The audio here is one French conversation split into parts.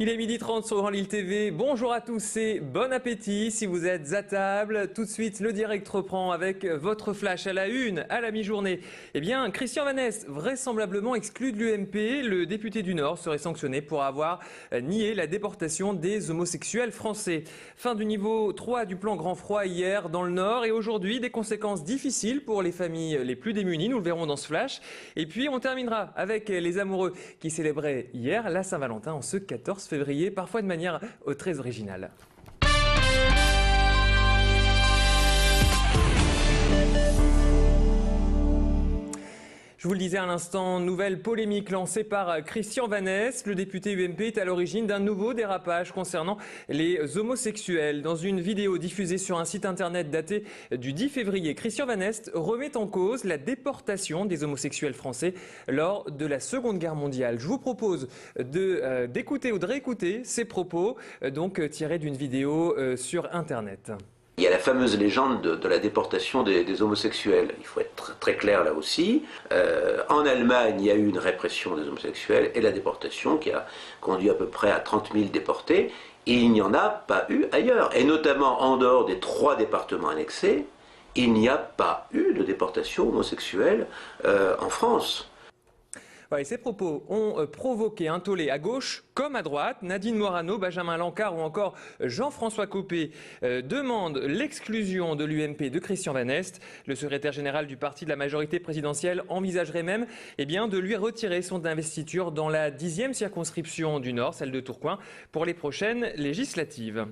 Il est 12h30 sur Grand Lille TV. Bonjour à tous et bon appétit si vous êtes à table. Tout de suite, le direct reprend avec votre flash à la une, à la mi-journée. Eh bien, Christian Vanneste, vraisemblablement exclu de l'UMP, le député du Nord serait sanctionné pour avoir nié la déportation des homosexuels français. Fin du niveau 3 du plan Grand Froid hier dans le Nord et aujourd'hui, des conséquences difficiles pour les familles les plus démunies. Nous le verrons dans ce flash. Et puis, on terminera avec les amoureux qui célébraient hier la Saint-Valentin en ce 14 février, parfois de manière très originale. Je vous le disais à l'instant, nouvelle polémique lancée par Christian Vanneste. Le député UMP est à l'origine d'un nouveau dérapage concernant les homosexuels. Dans une vidéo diffusée sur un site internet daté du 10 février, Christian Vanneste remet en cause la déportation des homosexuels français lors de la Seconde Guerre mondiale. Je vous propose d'écouter ou de réécouter ces propos, donc tirés d'une vidéo sur internet. Il y a la fameuse légende de la déportation des homosexuels. Il faut être très clair là aussi. En Allemagne, il y a eu une répression des homosexuels et la déportation qui a conduit à peu près à 30 000 déportés. Et il n'y en a pas eu ailleurs. Et notamment en dehors des 3 départements annexés, il n'y a pas eu de déportation homosexuelle en France. Et ces propos ont provoqué un tollé à gauche comme à droite. Nadine Morano, Benjamin Lancard ou encore Jean-François Copé demandent l'exclusion de l'UMP de Christian Vanneste. Le secrétaire général du parti de la majorité présidentielle envisagerait même de lui retirer son investiture dans la 10e circonscription du Nord, celle de Tourcoing, pour les prochaines législatives.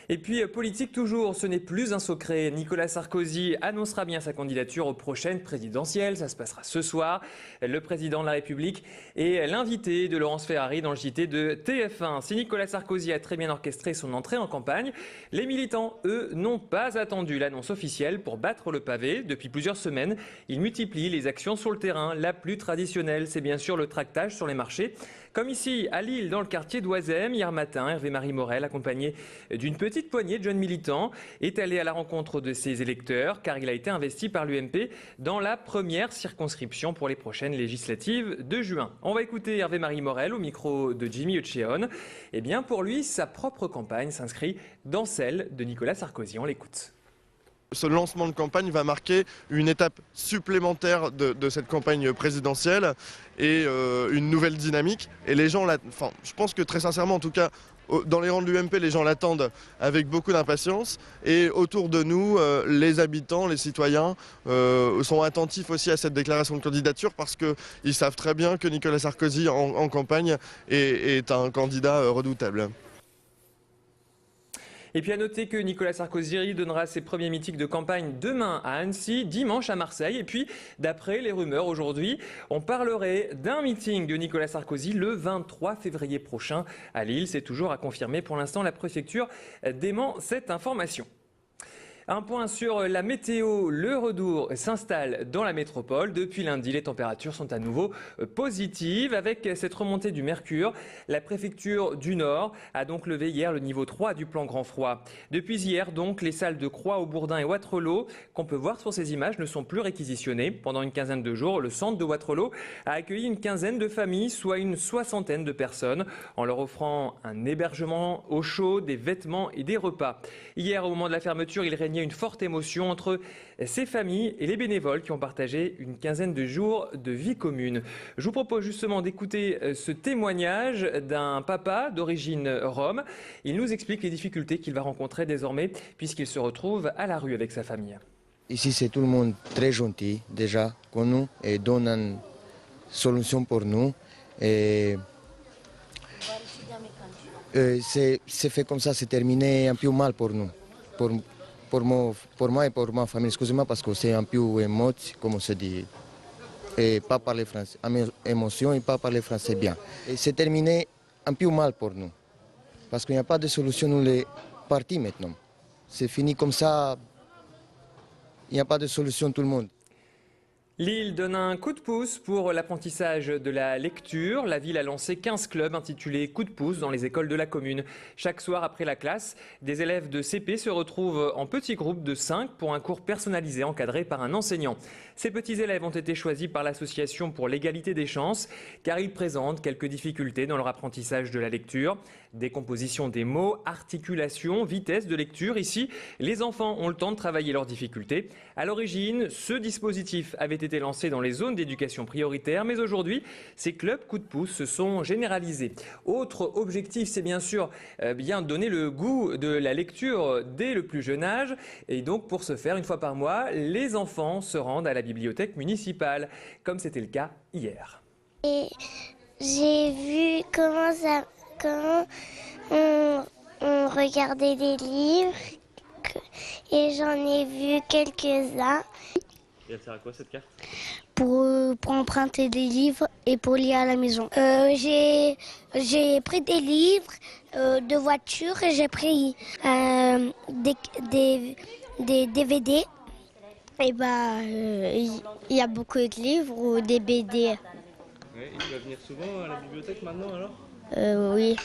Et puis, politique toujours, ce n'est plus un secret. Nicolas Sarkozy annoncera bien sa candidature aux prochaines présidentielles. Ça se passera ce soir. Le président de la République est l'invité de Laurence Ferrari dans le JT de TF1. Si Nicolas Sarkozy a très bien orchestré son entrée en campagne, les militants, eux, n'ont pas attendu l'annonce officielle pour battre le pavé. Depuis plusieurs semaines, ils multiplient les actions sur le terrain. La plus traditionnelle, c'est bien sûr le tractage sur les marchés. Comme ici, à Lille, dans le quartier d'Oisem, hier matin, Hervé-Marie Morel, accompagné d'une petite poignée de jeunes militants, est allé à la rencontre de ses électeurs, car il a été investi par l'UMP dans la première circonscription pour les prochaines législatives de juin. On va écouter Hervé-Marie Morel au micro de Jimmy Eucheon. Eh bien, pour lui, sa propre campagne s'inscrit dans celle de Nicolas Sarkozy. On l'écoute. Ce lancement de campagne va marquer une étape supplémentaire de cette campagne présidentielle et une nouvelle dynamique. Et les gens, je pense que très sincèrement, en tout cas, dans les rangs de l'UMP, les gens l'attendent avec beaucoup d'impatience. Et autour de nous, les habitants, les citoyens sont attentifs aussi à cette déclaration de candidature parce qu'ils savent très bien que Nicolas Sarkozy en campagne est un candidat redoutable. Et puis à noter que Nicolas Sarkozy donnera ses premiers meetings de campagne demain à Annecy, dimanche à Marseille. Et puis, d'après les rumeurs aujourd'hui, on parlerait d'un meeting de Nicolas Sarkozy le 23 février prochain à Lille. C'est toujours à confirmer. Pour l'instant, la préfecture dément cette information. Un point sur la météo, le Redour s'installe dans la métropole. Depuis lundi, les températures sont à nouveau positives. Avec cette remontée du mercure, la préfecture du Nord a donc levé hier le niveau 3 du plan Grand Froid. Depuis hier, donc, les salles de Croix au Bourdin et Wattrelos, qu'on peut voir sur ces images, ne sont plus réquisitionnées. Pendant une quinzaine de jours, le centre de Wattrelos a accueilli une quinzaine de familles, soit une soixantaine de personnes, en leur offrant un hébergement au chaud, des vêtements et des repas. Hier, au moment de la fermeture, il régnait une forte émotion entre ces familles et les bénévoles qui ont partagé une quinzaine de jours de vie commune. Je vous propose justement d'écouter ce témoignage d'un papa d'origine rome. Il nous explique les difficultés qu'il va rencontrer désormais puisqu'il se retrouve à la rue avec sa famille. Ici, c'est tout le monde très gentil déjà con nous et donne une solution pour nous. Et c'est fait comme ça, c'est terminé un peu mal pour nous. Pour moi et pour ma famille, excusez-moi parce que c'est un peu émotif, comme on se dit, et pas parler français, émotion et pas parler français bien. Et c'est terminé un peu mal pour nous, parce qu'il n'y a pas de solution, nous les partis maintenant. C'est fini comme ça, il n'y a pas de solution tout le monde. Lille donne un coup de pouce pour l'apprentissage de la lecture. La ville a lancé 15 clubs intitulés Coup de pouce dans les écoles de la commune. Chaque soir après la classe, des élèves de CP se retrouvent en petits groupes de 5 pour un cours personnalisé encadré par un enseignant. Ces petits élèves ont été choisis par l'association pour l'égalité des chances car ils présentent quelques difficultés dans leur apprentissage de la lecture. Décomposition des mots, articulation, vitesse de lecture. Ici, les enfants ont le temps de travailler leurs difficultés. À l'origine, ce dispositif avait été lancé dans les zones d'éducation prioritaire, mais aujourd'hui, ces clubs coup de pouce se sont généralisés. Autre objectif, c'est bien sûr bien donner le goût de la lecture dès le plus jeune âge. Et donc, pour ce faire, une fois par mois, les enfants se rendent à la bibliothèque municipale, comme c'était le cas hier. Et j'ai vu comment on regardait des livres et j'en ai vu quelques-uns. Et elle sert à quoi cette carte? Pour emprunter des livres et pour lire à la maison. J'ai pris des livres de voiture et j'ai pris des DVD. Et il y a beaucoup de livres ou des BD. Ouais, et tu vas venir souvent à la bibliothèque maintenant alors? Oui.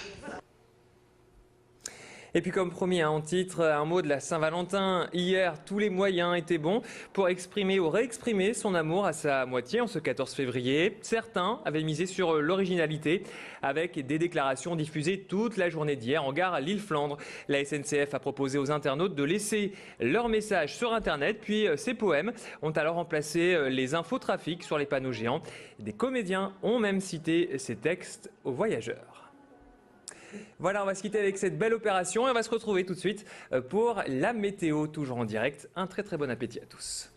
Et puis comme promis en titre, un mot de la Saint-Valentin. Hier, tous les moyens étaient bons pour exprimer ou réexprimer son amour à sa moitié en ce 14 février. Certains avaient misé sur l'originalité avec des déclarations diffusées toute la journée d'hier en gare à Lille-Flandre. La SNCF a proposé aux internautes de laisser leurs messages sur Internet, puis ces poèmes ont alors remplacé les infotrafics sur les panneaux géants. Des comédiens ont même cité ces textes aux voyageurs. Voilà, on va se quitter avec cette belle opération et on va se retrouver tout de suite pour la météo, toujours en direct. Un très très bon appétit à tous.